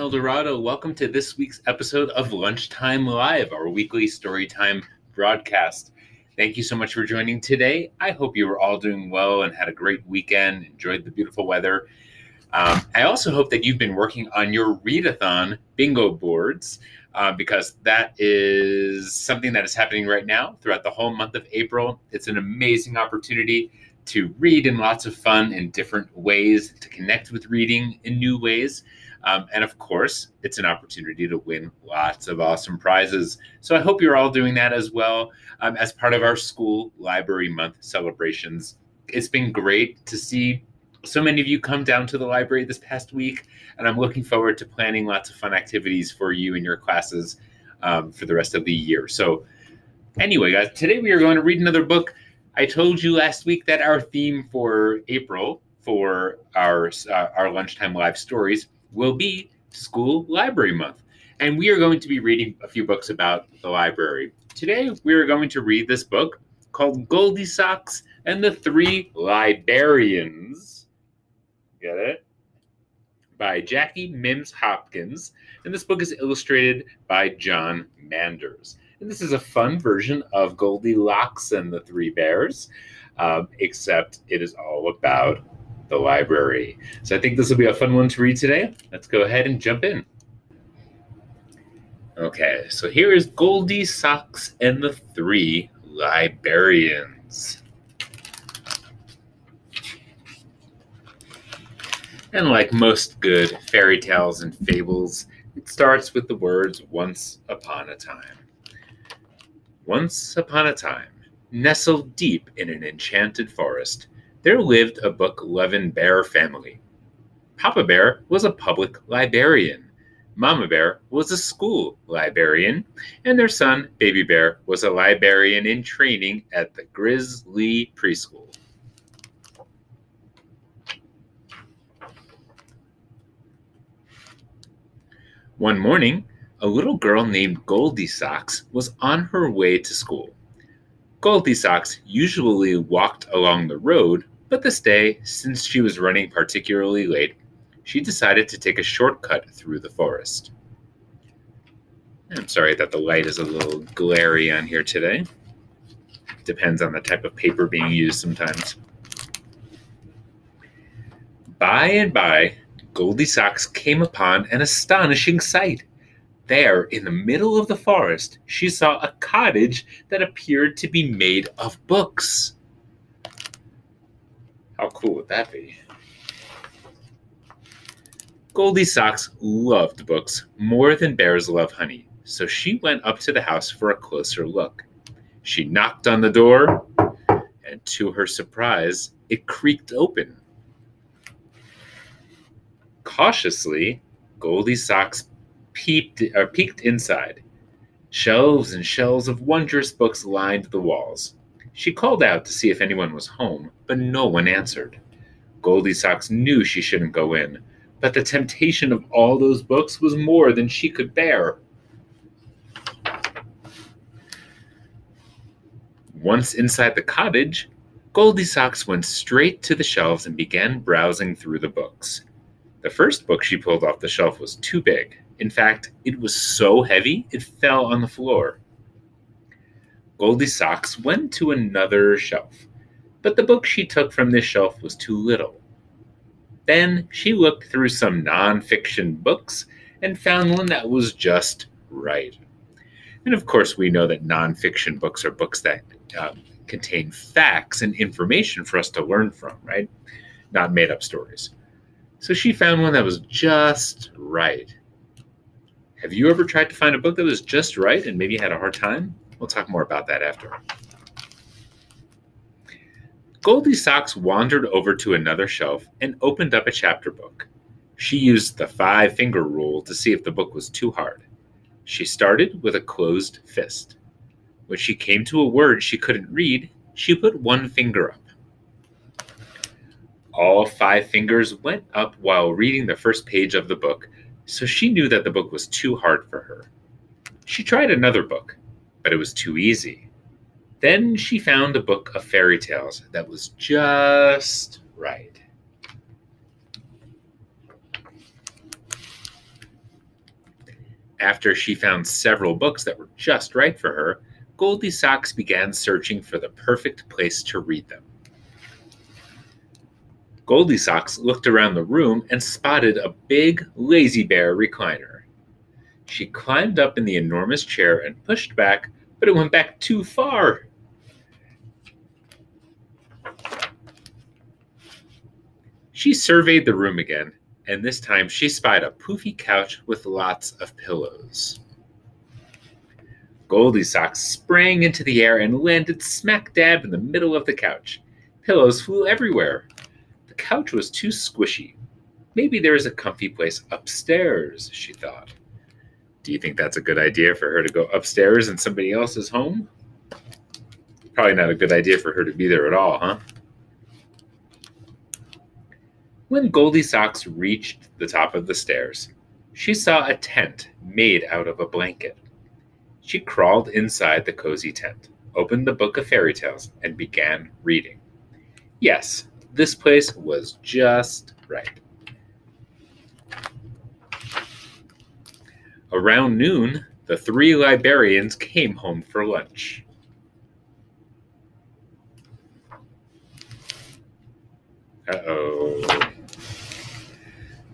El Dorado. Welcome to this week's episode of Lunchtime Live, our weekly storytime broadcast. Thank you so much for joining today. I hope you were all doing well and had a great weekend, enjoyed the beautiful weather. I also hope that you've been working on your readathon bingo boards because that is something that is happening right now throughout the whole month of April. It's an amazing opportunity to read in lots of fun and different ways, to connect with reading in new ways. And of course, it's an opportunity to win lots of awesome prizes. So I hope you're all doing that as well as part of our school library month celebrations. It's been great to see so many of you come down to the library this past week, and I'm looking forward to planning lots of fun activities for you and your classes for the rest of the year. So anyway, guys, today we are going to read another book. I told you last week that our theme for April for our Lunchtime Live stories will be School Library Month. And we are going to be reading a few books about the library. Today, we are going to read this book called Goldie and the Three Libearians. Get it? By Jackie Mims Hopkins. And this book is illustrated by John Manders. And this is a fun version of Goldilocks and the Three Bears, except it is all about the library. So I think this will be a fun one to read today. Let's go ahead and jump in. Okay, so here is Goldie and the Three Libearians. And like most good fairy tales and fables, it starts with the words once upon a time. Once upon a time, nestled deep in an enchanted forest, there lived a book-loving bear family. Papa Bear was a public librarian. Mama Bear was a school librarian, and their son, Baby Bear, was a librarian in training at the Grizzly Preschool. One morning, a little girl named Goldie was on her way to school. Goldie usually walked along the road, but this day, since she was running particularly late, she decided to take a shortcut through the forest. I'm sorry that the light is a little glary on here today. Depends on the type of paper being used sometimes. By and by, Goldie came upon an astonishing sight. There, in the middle of the forest, she saw a cottage that appeared to be made of books. How cool would that be? Goldie loved books more than bears love honey, so she went up to the house for a closer look. She knocked on the door, and to her surprise, it creaked open. Cautiously, Goldie peeked inside. Shelves and shelves of wondrous books lined the walls. She called out to see if anyone was home, but no one answered. Goldie knew she shouldn't go in, but the temptation of all those books was more than she could bear. Once inside the cottage, Goldie went straight to the shelves and began browsing through the books. The first book she pulled off the shelf was too big. In fact, it was so heavy, it fell on the floor. Goldie went to another shelf, but the book she took from this shelf was too little. Then she looked through some non-fiction books and found one that was just right. And of course, we know that non-fiction books are books that contain facts and information for us to learn from, right? Not made-up stories. So she found one that was just right. Have you ever tried to find a book that was just right and maybe had a hard time? We'll talk more about that after. Goldie wandered over to another shelf and opened up a chapter book. She used the 5-finger rule to see if the book was too hard. She started with a closed fist. When she came to a word she couldn't read, she put one finger up. All 5 fingers went up while reading the first page of the book, so she knew that the book was too hard for her. She tried another book, but it was too easy. Then she found a book of fairy tales that was just right. After she found several books that were just right for her, Goldie Socks began searching for the perfect place to read them. Goldie Socks looked around the room and spotted a big, lazy bear recliner. She climbed up in the enormous chair and pushed back, but it went back too far. She surveyed the room again, and this time she spied a poofy couch with lots of pillows. Goldie Socks sprang into the air and landed smack dab in the middle of the couch. Pillows flew everywhere. The couch was too squishy. Maybe there is a comfy place upstairs, she thought. Do you think that's a good idea for her to go upstairs in somebody else's home? Probably not a good idea for her to be there at all, huh? When Goldie Socks reached the top of the stairs, she saw a tent made out of a blanket. She crawled inside the cozy tent, opened the book of fairy tales, and began reading. Yes, this place was just right. Around noon, the 3 librarians came home for lunch. Uh-oh.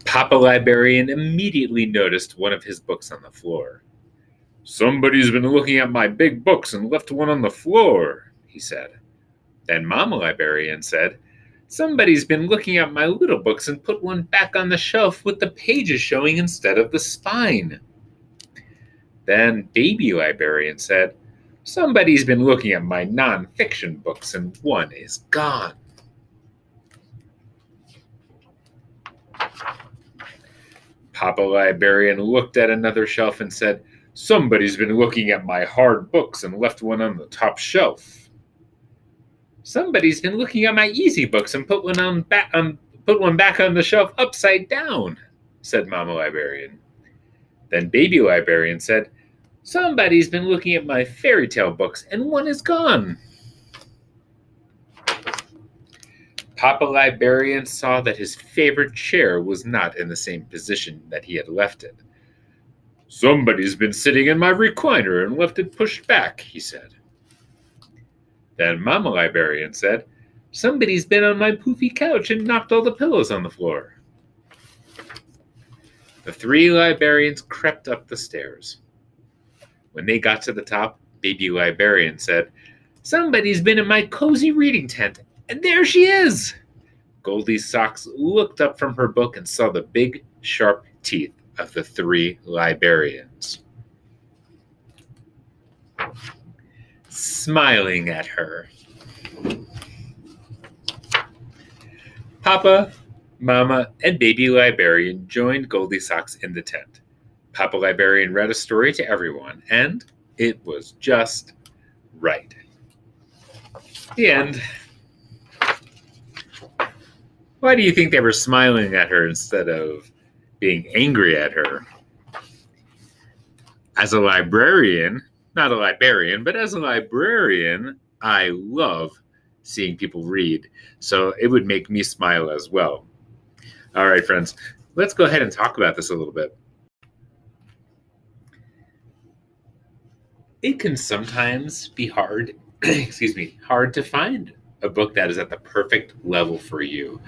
Papa Libearian immediately noticed one of his books on the floor. "Somebody's been looking at my big books and left one on the floor," he said. Then Mama Libearian said, "Somebody's been looking at my little books and put one back on the shelf with the pages showing instead of the spine." Then Baby Libearian said, "Somebody's been looking at my non-fiction books and one is gone." Papa Libearian looked at another shelf and said, "Somebody's been looking at my hard books and left one on the top shelf." "Somebody's been looking at my easy books and put one back on the shelf upside down," said Mama Libearian. Then Baby Libearian said, "Somebody's been looking at my fairy tale books and one is gone." Papa Libearian saw that his favorite chair was not in the same position that he had left it. "Somebody's been sitting in my recliner and left it pushed back," he said. Then Mama Libearian said, "Somebody's been on my poofy couch and knocked all the pillows on the floor." The 3 librarians crept up the stairs. When they got to the top, Baby Libearian said, "Somebody's been in my cozy reading tent, and there she is." Goldie Socks looked up from her book and saw the big, sharp teeth of the 3 librarians smiling at her. Papa, Mama, and Baby Libearian joined Goldie Socks in the tent. Papa Libearian read a story to everyone, and it was just right. The end. Why do you think they were smiling at her instead of being angry at her? As a librarian, not a librarian, but as a librarian, I love seeing people read. So it would make me smile as well. All right, friends, let's go ahead and talk about this a little bit. It can sometimes be hard, hard to find a book that is at the perfect level for you.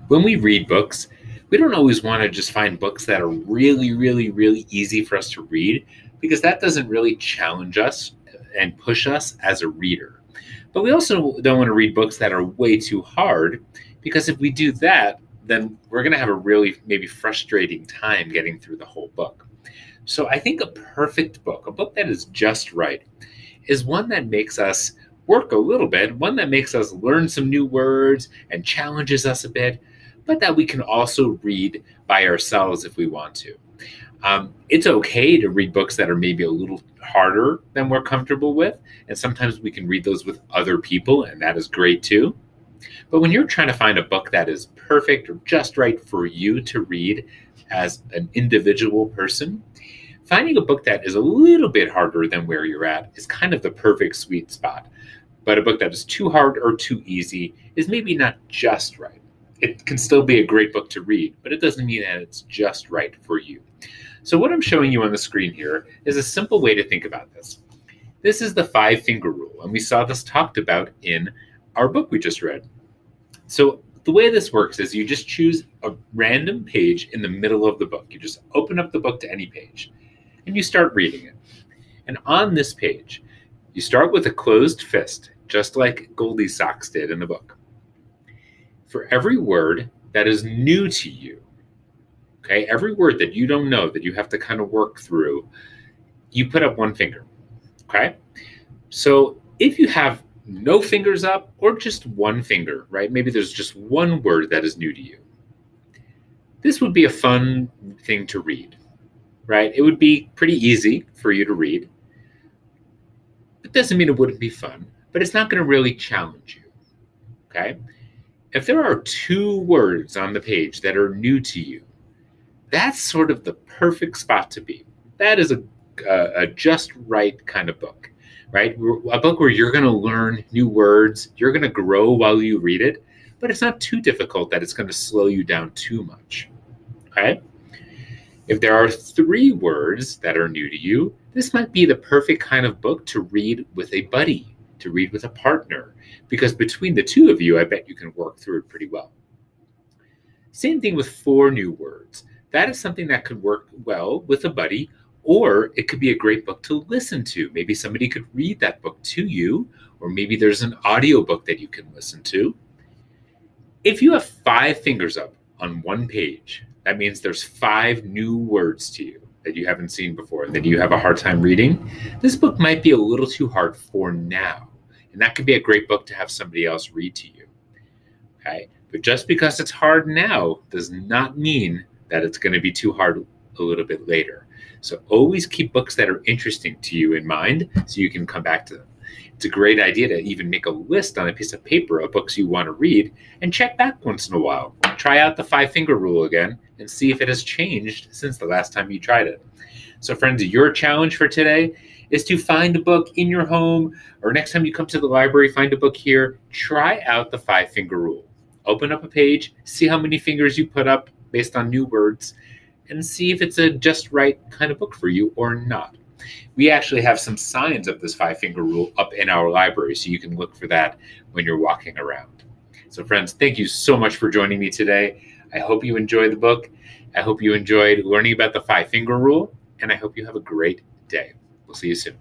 When we read books, we don't always want to just find books that are really, really, really easy for us to read, because that doesn't really challenge us and push us as a reader. But we also don't want to read books that are way too hard, because if we do that, then we're going to have a really maybe frustrating time getting through the whole book. So I think a perfect book, a book that is just right, is one that makes us work a little bit, one that makes us learn some new words and challenges us a bit, but that we can also read by ourselves if we want to. It's okay to read books that are maybe a little harder than we're comfortable with, and sometimes we can read those with other people, and that is great too. But when you're trying to find a book that is perfect or just right for you to read as an individual person, finding a book that is a little bit harder than where you're at is kind of the perfect sweet spot. But a book that is too hard or too easy is maybe not just right. It can still be a great book to read, but it doesn't mean that it's just right for you. So what I'm showing you on the screen here is a simple way to think about this. This is the 5-finger rule, and we saw this talked about in our book we just read. So the way this works is you just choose a random page in the middle of the book. You just open up the book to any page, and you start reading it. And on this page, you start with a closed fist, just like Goldie's socks did in the book. For every word that is new to you, okay, every word that you don't know, that you have to kind of work through, you put up one finger, okay? So if you have no fingers up or just one finger, right? Maybe there's just one word that is new to you. This would be a fun thing to read, right? It would be pretty easy for you to read. It doesn't mean it wouldn't be fun, but it's not going to really challenge you, okay? If there are 2 words on the page that are new to you, that's sort of the perfect spot to be. That is a just right kind of book, right? A book where you're going to learn new words, you're going to grow while you read it, but it's not too difficult that it's going to slow you down too much, okay? If there are 3 words that are new to you, this might be the perfect kind of book to read with a buddy, to read with a partner, because between the 2 of you, I bet you can work through it pretty well. Same thing with 4 new words. That is something that could work well with a buddy, or it could be a great book to listen to. Maybe somebody could read that book to you, or maybe there's an audiobook that you can listen to. If you have 5 fingers up on one page, that means there's 5 new words to you that you haven't seen before, that you have a hard time reading. This book might be a little too hard for now, and that could be a great book to have somebody else read to you, okay? But just because it's hard now does not mean that it's going to be too hard a little bit later. So always keep books that are interesting to you in mind so you can come back to them. It's a great idea to even make a list on a piece of paper of books you want to read and check back once in a while. Try out the 5-finger rule again and see if it has changed since the last time you tried it. So friends, your challenge for today is to find a book in your home, or next time you come to the library, find a book here. Try out the 5-finger rule. Open up a page, see how many fingers you put up based on new words, and see if it's a just right kind of book for you or not. We actually have some signs of this 5-finger rule up in our library, so you can look for that when you're walking around. So friends, thank you so much for joining me today. I hope you enjoyed the book. I hope you enjoyed learning about the 5-finger rule, and I hope you have a great day. We'll see you soon.